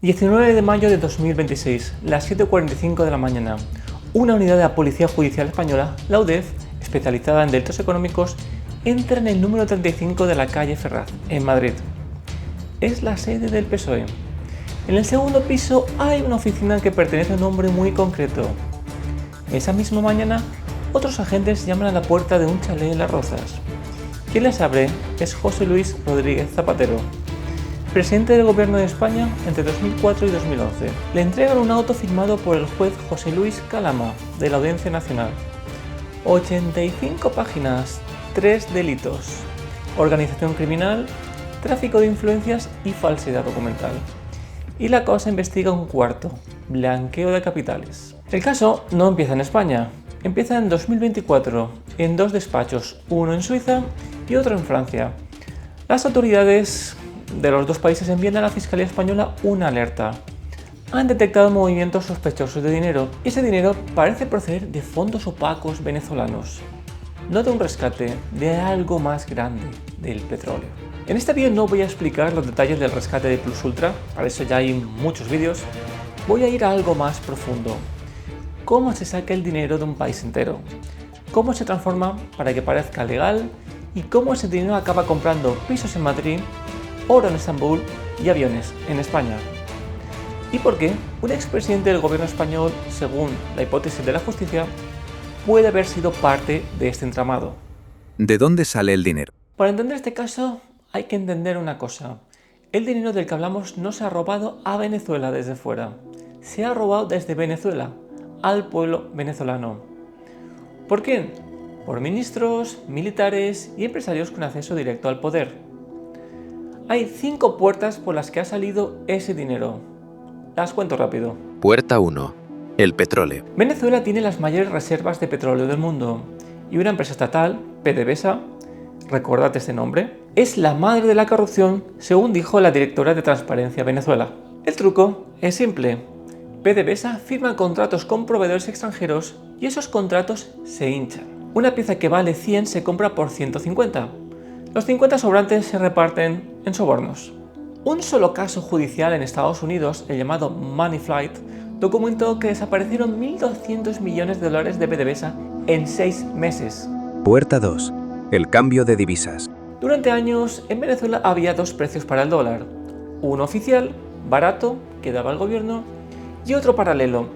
19 de mayo de 2026, las 7:45 de la mañana, una unidad de la Policía Judicial Española, la UDEF, especializada en delitos económicos, entra en el número 35 de la calle Ferraz, en Madrid. Es la sede del PSOE. En el segundo piso hay una oficina que pertenece a un hombre muy concreto. Esa misma mañana, otros agentes llaman a la puerta de un chalet en Las Rozas. Quien les abre es José Luis Rodríguez Zapatero, presidente del Gobierno de España entre 2004 y 2011. Le entregan un auto firmado por el juez José Luis Calama, de la Audiencia Nacional. 85 páginas, 3 delitos: organización criminal, tráfico de influencias y falsedad documental. Y la causa investiga un cuarto: blanqueo de capitales. El caso no empieza en España, empieza en 2024, en 2 despachos, uno en Suiza y otro en Francia. Las autoridades de los 2 países envían a la Fiscalía Española una alerta. Han detectado movimientos sospechosos de dinero y ese dinero parece proceder de fondos opacos venezolanos. No de un rescate, de algo más grande, del petróleo. En este vídeo no voy a explicar los detalles del rescate de Plus Ultra, para eso ya hay muchos vídeos. Voy a ir a algo más profundo. ¿Cómo se saca el dinero de un país entero? ¿Cómo se transforma para que parezca legal? ¿Y cómo ese dinero acaba comprando pisos en Madrid, oro en Estambul y aviones en España? ¿Y por qué un expresidente del gobierno español, según la hipótesis de la justicia, puede haber sido parte de este entramado? ¿De dónde sale el dinero? Para entender este caso hay que entender una cosa. El dinero del que hablamos no se ha robado a Venezuela desde fuera. Se ha robado desde Venezuela al pueblo venezolano. ¿Por quién? Por ministros, militares y empresarios con acceso directo al poder. Hay 5 puertas por las que ha salido ese dinero. Las cuento rápido. Puerta 1. El petróleo. Venezuela tiene las mayores reservas de petróleo del mundo y una empresa estatal, PDVSA, recordad este nombre, es la madre de la corrupción, según dijo la directora de Transparencia Venezuela. El truco es simple. PDVSA firma contratos con proveedores extranjeros y esos contratos se hinchan. Una pieza que vale 100 se compra por 150. Los 50 sobrantes se reparten en sobornos. Un solo caso judicial en Estados Unidos, el llamado Money Flight, documentó que desaparecieron 1.200 millones de dólares de PDVSA en 6 meses. Puerta 2. El cambio de divisas. Durante años, en Venezuela había 2 precios para el dólar. Uno oficial, barato, que daba el gobierno, y otro paralelo,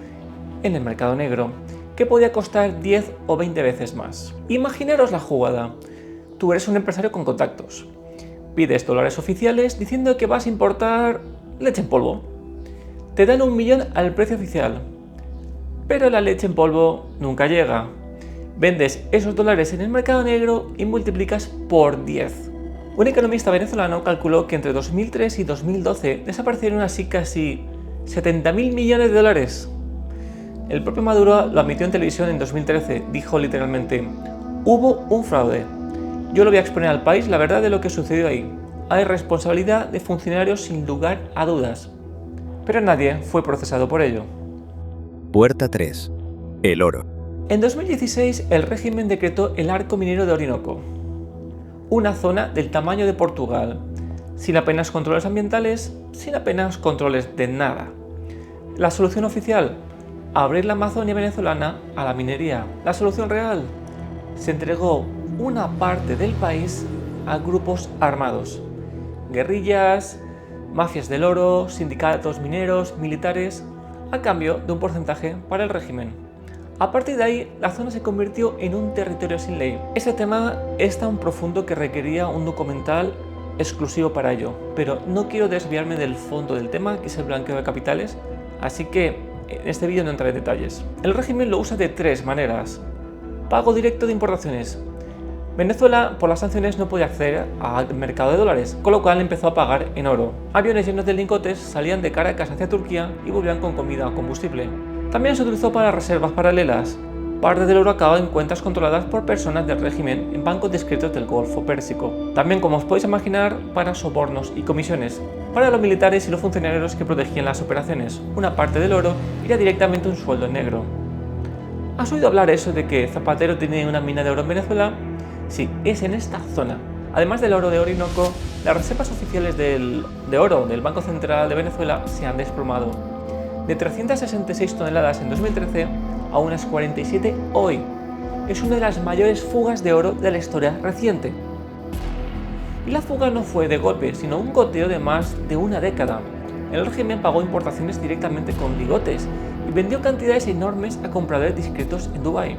en el mercado negro, que podía costar 10 o 20 veces más. Imaginaros la jugada. Tú eres un empresario con contactos. Pides dólares oficiales diciendo que vas a importar leche en polvo. Te dan 1 millón al precio oficial, pero la leche en polvo nunca llega. Vendes esos dólares en el mercado negro y multiplicas por 10. Un economista venezolano calculó que entre 2003 y 2012 desaparecieron así casi 70.000 millones de dólares. El propio Maduro lo admitió en televisión en 2013, dijo literalmente: hubo un fraude. Yo lo voy a exponer al país la verdad de lo que sucedió ahí. Hay responsabilidad de funcionarios sin lugar a dudas. Pero nadie fue procesado por ello. Puerta 3. El oro. En 2016 el régimen decretó el Arco Minero de Orinoco, una zona del tamaño de Portugal, sin apenas controles ambientales, sin apenas controles de nada. La solución oficial: abrir la Amazonia venezolana a la minería. La solución real: se entregó una parte del país a grupos armados, guerrillas, mafias del oro, sindicatos mineros, militares, a cambio de un porcentaje para el régimen. A partir de ahí, la zona se convirtió en un territorio sin ley. Ese tema es tan profundo que requería un documental exclusivo para ello, pero no quiero desviarme del fondo del tema, que es el blanqueo de capitales, así que en este vídeo no entraré en detalles. El régimen lo usa de 3 maneras. Pago directo de importaciones. Venezuela, por las sanciones, no podía acceder al mercado de dólares, con lo cual empezó a pagar en oro. Aviones llenos de lingotes salían de Caracas hacia Turquía y volvían con comida o combustible. También se utilizó para reservas paralelas. Parte del oro acababa en cuentas controladas por personas del régimen en bancos discretos del Golfo Pérsico. También, como os podéis imaginar, para sobornos y comisiones. Para los militares y los funcionarios que protegían las operaciones, una parte del oro iría directamente a un sueldo en negro. ¿Has oído hablar eso de que Zapatero tiene una mina de oro en Venezuela? Sí, es en esta zona. Además del oro de Orinoco, Las reservas oficiales de oro del Banco Central de Venezuela se han desplomado. De 366 toneladas en 2013 a unas 47 hoy. Es una de las mayores fugas de oro de la historia reciente. Y la fuga no fue de golpe, sino un goteo de más de una década. El régimen pagó importaciones directamente con lingotes y vendió cantidades enormes a compradores discretos en Dubái.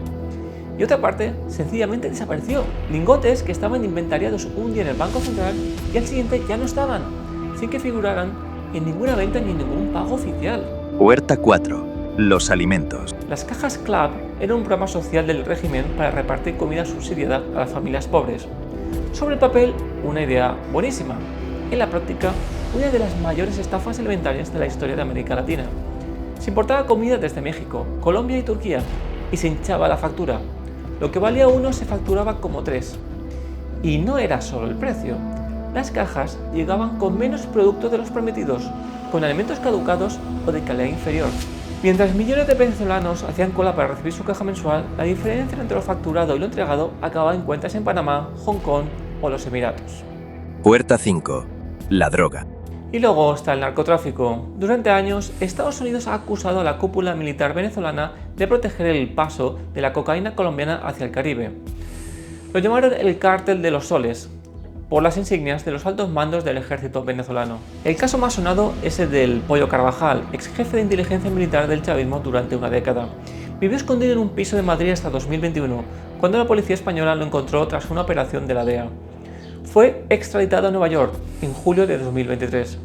Y otra parte sencillamente desapareció. Lingotes que estaban inventariados un día en el Banco Central y al siguiente ya no estaban, sin que figuraran en ninguna venta ni en ningún pago oficial. Puerta 4. Los alimentos. Las cajas CLAP eran un programa social del régimen para repartir comida subsidiada a las familias pobres. Sobre el papel, una idea buenísima. En la práctica, una de las mayores estafas alimentarias de la historia de América Latina. Se importaba comida desde México, Colombia y Turquía y se hinchaba la factura. Lo que valía uno se facturaba como 3. Y no era solo el precio. Las cajas llegaban con menos productos de los prometidos, con alimentos caducados o de calidad inferior. Mientras millones de venezolanos hacían cola para recibir su caja mensual, la diferencia entre lo facturado y lo entregado acababa en cuentas en Panamá, Hong Kong o los Emiratos. Puerta 5. La droga. Y luego está el narcotráfico. Durante años, Estados Unidos ha acusado a la cúpula militar venezolana de proteger el paso de la cocaína colombiana hacia el Caribe. Lo llamaron el cártel de los soles, por las insignias de los altos mandos del ejército venezolano. El caso más sonado es el del Pollo Carvajal, ex jefe de inteligencia militar del chavismo durante una década. Vivió escondido en un piso de Madrid hasta 2021, cuando la policía española lo encontró tras una operación de la DEA. Fue extraditado a Nueva York en julio de 2023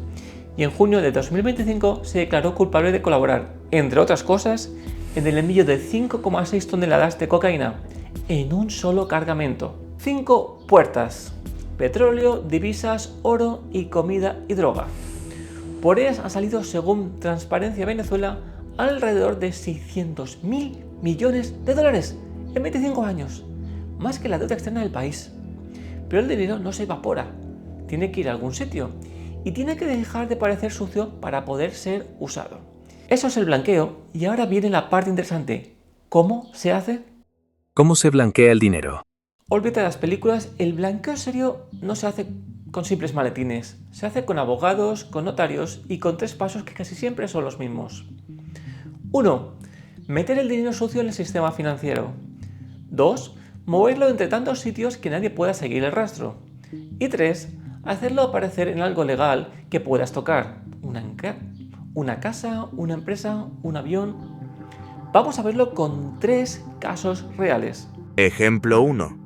y en junio de 2025 se declaró culpable de colaborar, entre otras cosas, en el envío de 5,6 toneladas de cocaína en un solo cargamento. 5 puertas: petróleo, divisas, oro y comida y droga. Por ellas han salido, según Transparencia Venezuela, alrededor de 600.000 millones de dólares en 25 años, más que la deuda externa del país. Pero el dinero no se evapora, tiene que ir a algún sitio y tiene que dejar de parecer sucio para poder ser usado. Eso es el blanqueo y ahora viene la parte interesante. ¿Cómo se hace? ¿Cómo se blanquea el dinero? Olvídate de las películas, el blanqueo serio no se hace con simples maletines, se hace con abogados, con notarios y con 3 pasos que casi siempre son los mismos. 1. Meter el dinero sucio en el sistema financiero. 2. Moverlo entre tantos sitios que nadie pueda seguir el rastro. Y 3. Hacerlo aparecer en algo legal que puedas tocar. Una casa, una empresa, un avión. Vamos a verlo con 3 casos reales. Ejemplo 1.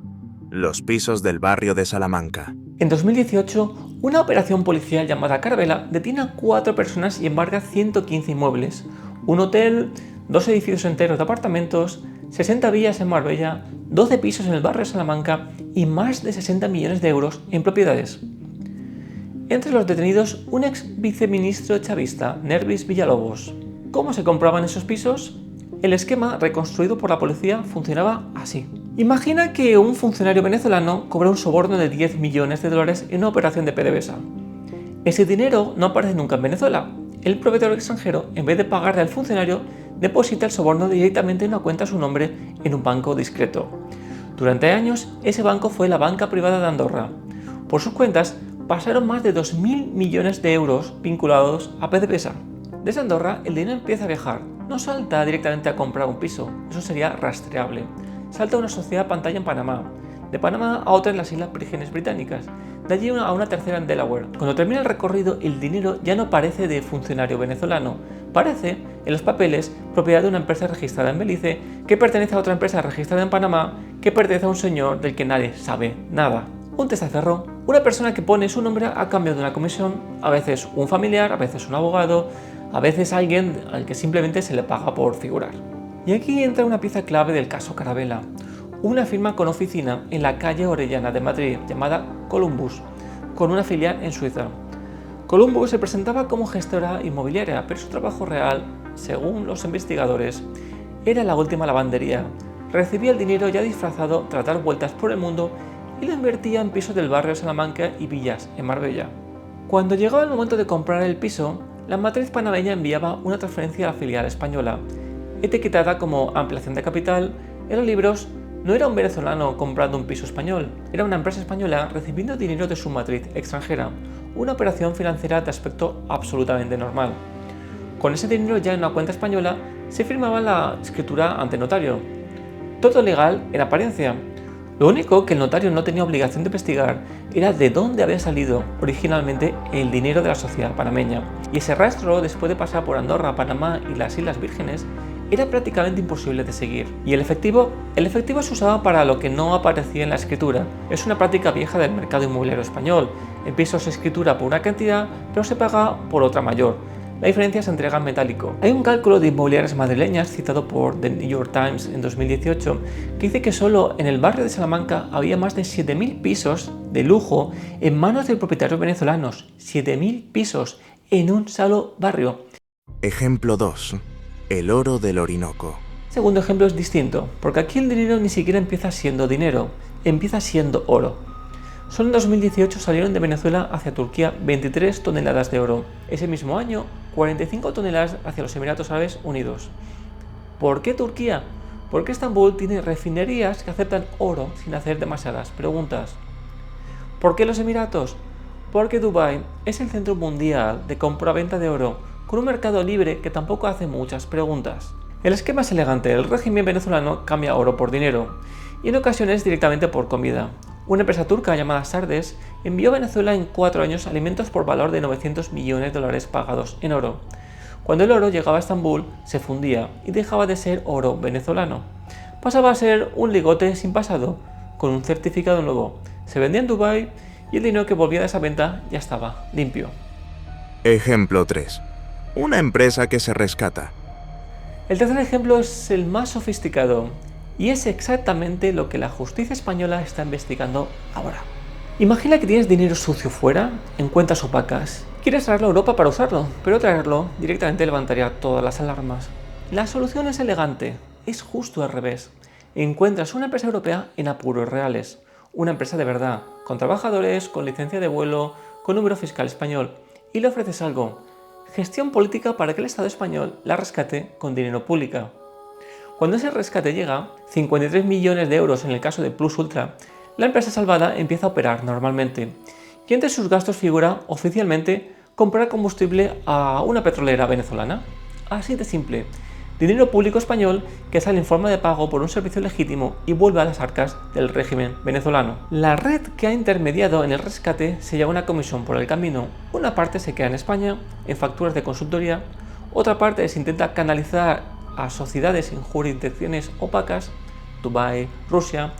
Los pisos del barrio de Salamanca. En 2018, una operación policial llamada Carvela detiene a 4 personas y embarga 115 inmuebles, un hotel, 2 edificios enteros de apartamentos, 60 villas en Marbella, 12 pisos en el barrio de Salamanca y más de 60 millones de euros en propiedades. Entre los detenidos, un ex viceministro chavista, Nervis Villalobos. ¿Cómo se compraban esos pisos? El esquema reconstruido por la policía funcionaba así. Imagina que un funcionario venezolano cobra un soborno de 10 millones de dólares en una operación de PDVSA. Ese dinero no aparece nunca en Venezuela. El proveedor extranjero, en vez de pagarle al funcionario, deposita el soborno directamente en una cuenta a su nombre en un banco discreto. Durante años, ese banco fue la banca privada de Andorra. Por sus cuentas, pasaron más de 2.000 millones de euros vinculados a PDVSA. Desde Andorra, el dinero empieza a viajar. No salta directamente a comprar un piso, eso sería rastreable. Salta a una sociedad pantalla en Panamá, de Panamá a otra en las Islas Vírgenes Británicas, de allí a una tercera en Delaware. Cuando termina el recorrido, el dinero ya no parece de funcionario venezolano, parece, en los papeles, propiedad de una empresa registrada en Belice, que pertenece a otra empresa registrada en Panamá, que pertenece a un señor del que nadie sabe nada. Un testaferro, una persona que pone su nombre a cambio de una comisión, a veces un familiar, a veces un abogado, a veces alguien al que simplemente se le paga por figurar. Y aquí entra una pieza clave del caso Carvela, una firma con oficina en la calle Orellana de Madrid llamada Columbus, con una filial en Suiza. Columbus se presentaba como gestora inmobiliaria, pero su trabajo real, según los investigadores, era la última lavandería. Recibía el dinero ya disfrazado tras dar vueltas por el mundo y lo invertía en pisos del barrio de Salamanca y villas en Marbella. Cuando llegaba el momento de comprar el piso, la matriz panameña enviaba una transferencia a la filial española, etiquetada como ampliación de capital, en los libros No era un venezolano comprando un piso español, era una empresa española recibiendo dinero de su matriz extranjera, una operación financiera de aspecto absolutamente normal. Con ese dinero ya en una cuenta española se firmaba la escritura ante notario. Todo legal en apariencia. Lo único que el notario no tenía obligación de investigar era de dónde había salido originalmente el dinero de la sociedad panameña. Y ese rastro, después de pasar por Andorra, Panamá y las Islas Vírgenes, era prácticamente imposible de seguir. Y el efectivo se usaba para lo que no aparecía en la escritura. Es una práctica vieja del mercado inmobiliario español. El piso se escritura por una cantidad, pero se paga por otra mayor. La diferencia se entrega en metálico. Hay un cálculo de inmobiliarias madrileñas citado por The New York Times en 2018 que dice que solo en el barrio de Salamanca había más de 7.000 pisos de lujo en manos de propietarios venezolanos. 7.000 pisos en un solo barrio. Ejemplo 2. El oro del Orinoco. Segundo ejemplo es distinto, porque aquí el dinero ni siquiera empieza siendo dinero, empieza siendo oro. Solo en 2018 salieron de Venezuela hacia Turquía 23 toneladas de oro. Ese mismo año, 45 toneladas hacia los Emiratos Árabes Unidos. ¿Por qué Turquía? Porque Estambul tiene refinerías que aceptan oro sin hacer demasiadas preguntas. ¿Por qué los Emiratos? Porque Dubái es el centro mundial de compra-venta de oro, con un mercado libre que tampoco hace muchas preguntas. El esquema es elegante, el régimen venezolano cambia oro por dinero, y en ocasiones directamente por comida. Una empresa turca llamada Sardes envió a Venezuela en 4 años alimentos por valor de 900 millones de dólares pagados en oro. Cuando el oro llegaba a Estambul, se fundía y dejaba de ser oro venezolano. Pasaba a ser un lingote sin pasado, con un certificado nuevo. Se vendía en Dubái y el dinero que volvía de esa venta ya estaba limpio. Ejemplo 3. Una empresa que se rescata. El tercer ejemplo es el más sofisticado. Y es exactamente lo que la justicia española está investigando ahora. Imagina que tienes dinero sucio fuera, en cuentas opacas. Quieres traerlo a Europa para usarlo, pero traerlo directamente levantaría todas las alarmas. La solución es elegante, es justo al revés. Encuentras una empresa europea en apuros reales. Una empresa de verdad, con trabajadores, con licencia de vuelo, con número fiscal español. Y le ofreces algo. Gestión política para que el Estado español la rescate con dinero público. Cuando ese rescate llega, 53 millones de euros en el caso de Plus Ultra, la empresa salvada empieza a operar normalmente. Y entre sus gastos figura oficialmente comprar combustible a una petrolera venezolana. Así de simple. Dinero público español que sale en forma de pago por un servicio legítimo y vuelve a las arcas del régimen venezolano. La red que ha intermediado en el rescate se lleva una comisión por el camino. Una parte se queda en España, en facturas de consultoría, otra parte se intenta canalizar a sociedades en jurisdicciones opacas, Dubái, Rusia,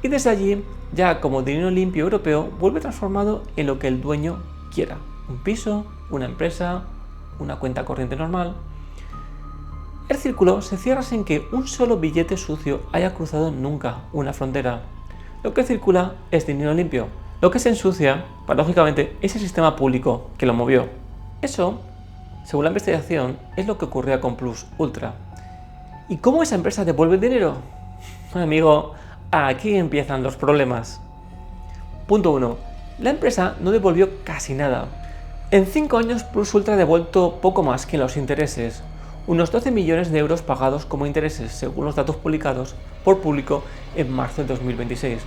y desde allí, ya como dinero limpio europeo, vuelve transformado en lo que el dueño quiera. Un piso, una empresa, una cuenta corriente normal. El círculo se cierra sin que un solo billete sucio haya cruzado nunca una frontera. Lo que circula es dinero limpio. Lo que se ensucia, paradójicamente, es el sistema público que lo movió. Eso, según la investigación, es lo que ocurría con Plus Ultra. ¿Y cómo esa empresa devuelve el dinero? Amigo, aquí empiezan los problemas. Punto 1. La empresa no devolvió casi nada. En 5 años Plus Ultra ha devuelto poco más que los intereses, unos 12 millones de euros pagados como intereses, según los datos publicados por Público en marzo de 2026.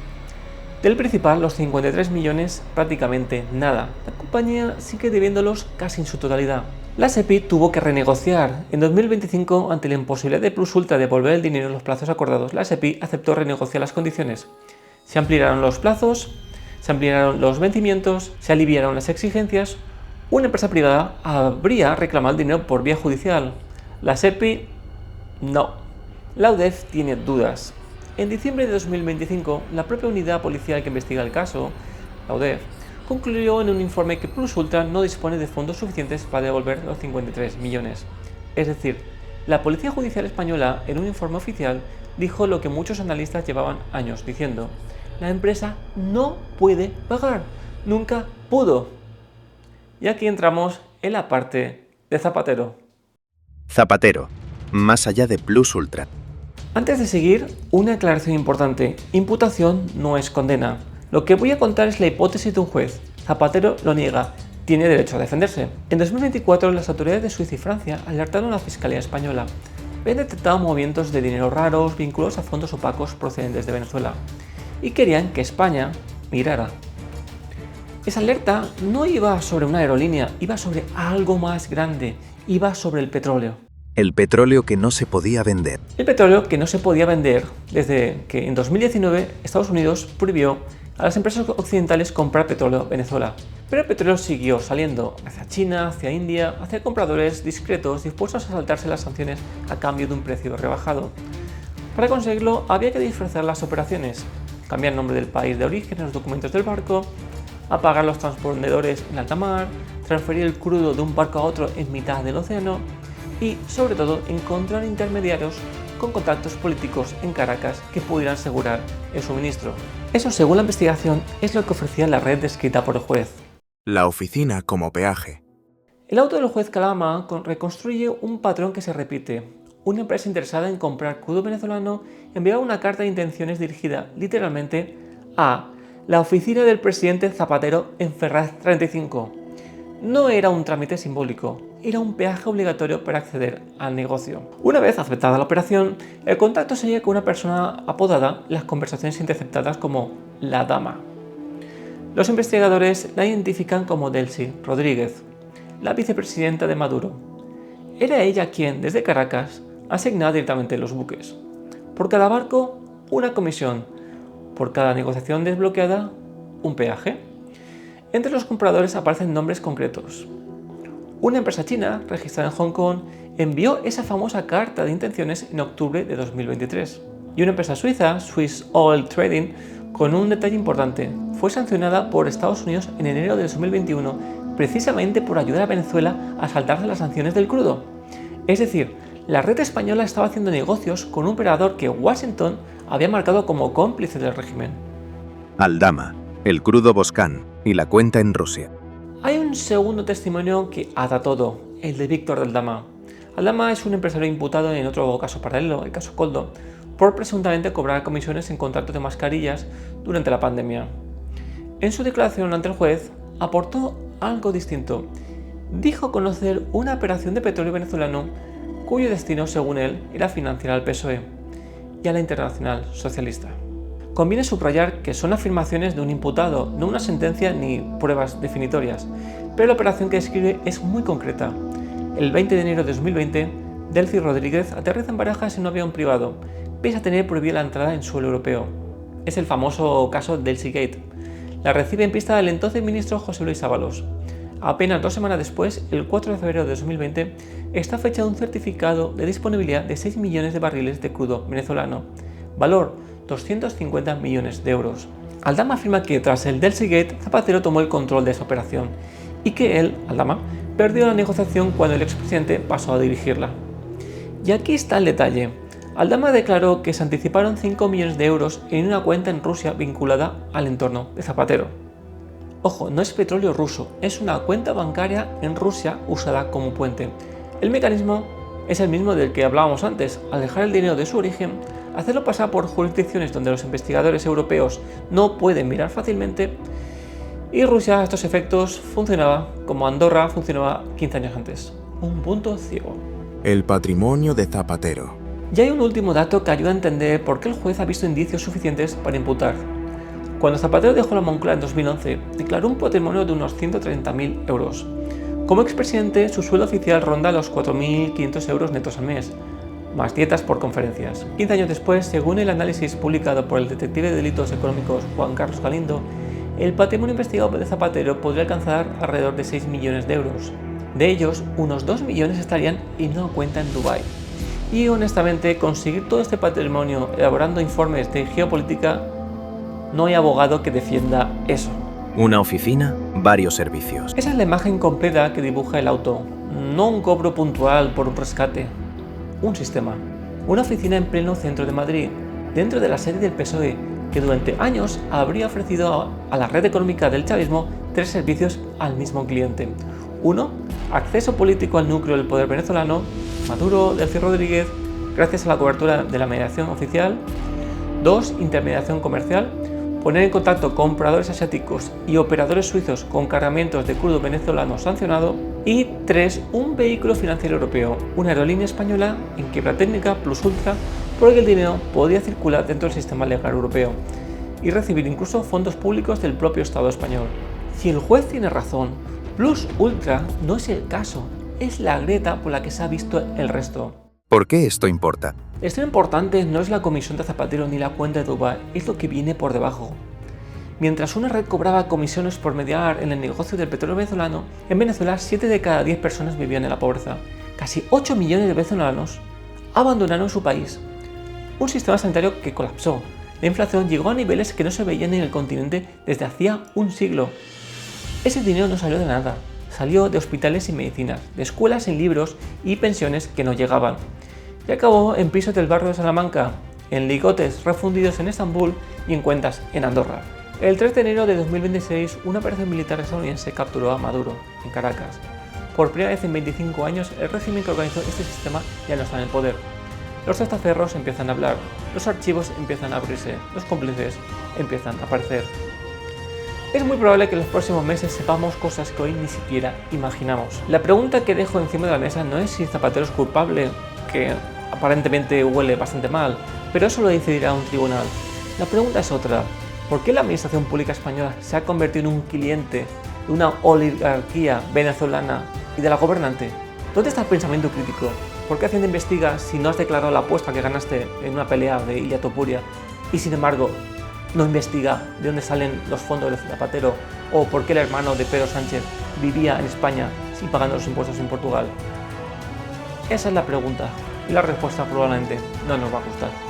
Del principal, los 53 millones, prácticamente nada. La compañía sigue debiéndolos casi en su totalidad. La SEPI tuvo que renegociar. En 2025, ante la imposibilidad de Plus Ultra de devolver el dinero en los plazos acordados, la SEPI aceptó renegociar las condiciones. Se ampliaron los plazos, se ampliaron los vencimientos, se aliviaron las exigencias. Una empresa privada habría reclamado el dinero por vía judicial. La SEPI, no. La UDEF tiene dudas. En diciembre de 2025, la propia unidad policial que investiga el caso, la UDEF, concluyó en un informe que Plus Ultra no dispone de fondos suficientes para devolver los 53 millones. Es decir, la Policía Judicial Española, en un informe oficial, dijo lo que muchos analistas llevaban años diciendo: la empresa no puede pagar, nunca pudo. Y aquí entramos en la parte de Zapatero. Zapatero, más allá de Plus Ultra. Antes de seguir, una aclaración importante: imputación no es condena. Lo que voy a contar es la hipótesis de un juez. Zapatero lo niega, tiene derecho a defenderse. En 2024, las autoridades de Suiza y Francia alertaron a la Fiscalía Española. habían detectado movimientos de dinero raros vinculados a fondos opacos procedentes de Venezuela y querían que España mirara. Esa alerta no iba sobre una aerolínea, iba sobre algo más grande, iba sobre el petróleo. El petróleo que no se podía vender. El petróleo que no se podía vender desde que en 2019 Estados Unidos prohibió a las empresas occidentales comprar petróleo en Venezuela. Pero el petróleo siguió saliendo hacia China, hacia India, hacia compradores discretos dispuestos a saltarse las sanciones a cambio de un precio rebajado. Para conseguirlo había que disfrazar las operaciones, cambiar el nombre del país de origen en los documentos del barco, apagar los transpondedores en alta mar, transferir el crudo de un barco a otro en mitad del océano y, sobre todo, encontrar intermediarios con contactos políticos en Caracas que pudieran asegurar el suministro. Eso, según la investigación, es lo que ofrecía la red descrita por el juez. La oficina como peaje. El auto del juez Calama reconstruye un patrón que se repite. Una empresa interesada en comprar crudo venezolano enviaba una carta de intenciones dirigida literalmente a la oficina del presidente Zapatero en Ferraz 35. No era un trámite simbólico, era un peaje obligatorio para acceder al negocio. Una vez aceptada la operación, el contacto seguía con una persona apodada, las conversaciones interceptadas como la dama. Los investigadores la identifican como Delcy Rodríguez, la vicepresidenta de Maduro. Era ella quien, desde Caracas, asignaba directamente los buques. Por cada barco, una comisión. Por cada negociación desbloqueada, un peaje. Entre los compradores aparecen nombres concretos. Una empresa china, registrada en Hong Kong, envió esa famosa carta de intenciones en octubre de 2023. Y una empresa suiza, Swiss Oil Trading, con un detalle importante, fue sancionada por Estados Unidos en enero de 2021 precisamente por ayudar a Venezuela a saltarse las sanciones del crudo. Es decir, la red española estaba haciendo negocios con un operador que Washington había marcado como cómplice del régimen. Aldama, el crudo Boscán y la cuenta en Rusia. Hay un segundo testimonio que ata todo, el de Víctor Aldama. Aldama es un empresario imputado en otro caso paralelo, el caso Coldo, por presuntamente cobrar comisiones en contratos de mascarillas durante la pandemia. En su declaración ante el juez, aportó algo distinto. Dijo conocer una operación de petróleo venezolano cuyo destino, según él, era financiar al PSOE y a la Internacional Socialista. Conviene subrayar que son afirmaciones de un imputado, no una sentencia ni pruebas definitorias, pero la operación que describe es muy concreta. El 20 de enero de 2020, Delcy Rodríguez aterriza en Barajas en un avión privado, pese a tener prohibida la entrada en suelo europeo. Es el famoso caso Delcy Gate. La recibe en pista el entonces ministro José Luis Ábalos. Apenas 2 semanas después, el 4 de febrero de 2020, está fechado un certificado de disponibilidad de 6 millones de barriles de crudo venezolano, valor 250 millones de euros. Aldama afirma que tras el Delcy Gate, Zapatero tomó el control de esa operación y que él, Aldama, perdió la negociación cuando el expresidente pasó a dirigirla. Y aquí está el detalle. Aldama declaró que se anticiparon 5 millones de euros en una cuenta en Rusia vinculada al entorno de Zapatero. Ojo, no es petróleo ruso, es una cuenta bancaria en Rusia usada como puente. El mecanismo es el mismo del que hablábamos antes, al dejar el dinero de su origen, hacerlo pasar por jurisdicciones donde los investigadores europeos no pueden mirar fácilmente, y Rusia a estos efectos funcionaba como Andorra funcionaba 15 años antes. Un punto ciego. El patrimonio de Zapatero. Y hay un último dato que ayuda a entender por qué el juez ha visto indicios suficientes para imputar. Cuando Zapatero dejó la Moncloa en 2011, declaró un patrimonio de unos 130.000 euros. Como expresidente, su sueldo oficial ronda los 4.500 euros netos al mes, más dietas por conferencias. 15 años después, según el análisis publicado por el detective de delitos económicos Juan Carlos Galindo, el patrimonio investigado de Zapatero podría alcanzar alrededor de 6 millones de euros. De ellos, unos 2 millones estarían en una cuenta en Dubái. Y honestamente, conseguir todo este patrimonio elaborando informes de geopolítica, no hay abogado que defienda eso. Una oficina, varios servicios. Esa es la imagen completa que dibuja el auto, no un cobro puntual por un rescate. Un sistema, una oficina en pleno centro de Madrid, dentro de la sede del PSOE, que durante años habría ofrecido a la red económica del chavismo 3 servicios al mismo cliente. 1. Acceso político al núcleo del poder venezolano, Maduro, Delcy Rodríguez, gracias a la cobertura de la mediación oficial. 2. Intermediación comercial, poner en contacto compradores asiáticos y operadores suizos con cargamentos de crudo venezolano sancionado, y 3. Un vehículo financiero europeo, una aerolínea española en quiebra técnica plus ultra, por el que el dinero podía circular dentro del sistema legal europeo y recibir incluso fondos públicos del propio Estado español. Si el juez tiene razón, plus ultra no es el caso, es la grieta por la que se ha visto el resto. ¿Por qué esto importa? Esto importante no es la comisión de Zapatero ni la cuenta de Dubái, es lo que viene por debajo. Mientras una red cobraba comisiones por mediar en el negocio del petróleo venezolano, en Venezuela 7 de cada 10 personas vivían en la pobreza. Casi 8 millones de venezolanos abandonaron su país. Un sistema sanitario que colapsó. La inflación llegó a niveles que no se veían en el continente desde hacía un siglo. Ese dinero no salió de nada. Salió de hospitales y medicinas, de escuelas sin libros y pensiones que no llegaban. Y acabó en pisos del barrio de Salamanca, en ligotes refundidos en Estambul y en cuentas en Andorra. El 3 de enero de 2026, una operación militar estadounidense capturó a Maduro, en Caracas. Por primera vez en 25 años, el régimen que organizó este sistema ya no está en el poder. Los testaferros empiezan a hablar, los archivos empiezan a abrirse, los cómplices empiezan a aparecer. Es muy probable que en los próximos meses sepamos cosas que hoy ni siquiera imaginamos. La pregunta que dejo encima de la mesa no es si Zapatero es culpable, que aparentemente huele bastante mal, pero eso lo decidirá un tribunal. La pregunta es otra: ¿por qué la administración pública española se ha convertido en un cliente de una oligarquía venezolana y de la gobernante? ¿Dónde está el pensamiento crítico? ¿Por qué Hacienda investiga si no has declarado la apuesta que ganaste en una pelea de Ilia Topuria y sin embargo no investiga de dónde salen los fondos de Zapatero, o por qué el hermano de Pedro Sánchez vivía en España sin pagando los impuestos en Portugal? Esa es la pregunta y la respuesta probablemente no nos va a gustar.